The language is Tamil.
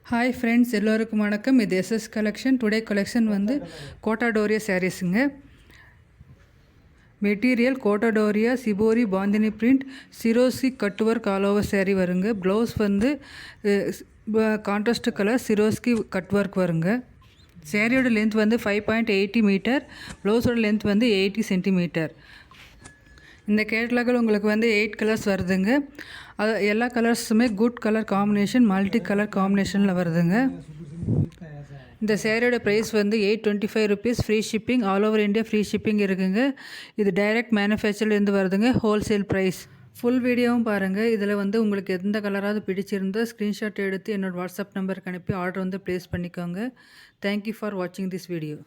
ஹாய் ஃப்ரெண்ட்ஸ், எல்லோருக்கும் வணக்கம். இது எஸ்எஸ் கலெக்ஷன். டுடே கலெக்ஷன் வந்து கோட்டாடோரியா சாரீஸுங்க. Material Kota Doria shibori bandhani print சிரோசி கட்டுவர் காலோவர் சாரீ வருங்க. ப்ளவுஸ் வந்து கான்ட்ராஸ்ட் கலர் சிரோஸ்கி கட் ஒர்க் வருங்க. சாரியோட லென்த் வந்து 5.80 மீட்டர், ப்ளவுஸோட லென்த் வந்து 80 சென்டிமீட்டர். இந்த கேட்லாகில் உங்களுக்கு வந்து 8 கலர்ஸ் வருதுங்க. அது எல்லா கலர்ஸுமே good colour combination, multi colour காம்பினேஷனில் வருதுங்க. இந்த சேரீயோட ப்ரைஸ் வந்து 825 rupees. Free shipping, all over India free shipping இருக்குங்க. இது டைரக்ட் மேனுஃபேக்சர்லேருந்து வருதுங்க. Wholesale price. ஃபுல் வீடியோவும் பாருங்கள். இதில் வந்து உங்களுக்கு எந்த கலராவது பிடிச்சிருந்தால் ஸ்க்ரீன்ஷாட் எடுத்து என்னோடய வாட்ஸ்அப் நம்பருக்கு அனுப்பி ஆர்டர் வந்து ப்ளேஸ் பண்ணிக்கோங்க. தேங்க்யூ ஃபார் வாட்சிங் திஸ் வீடியோ.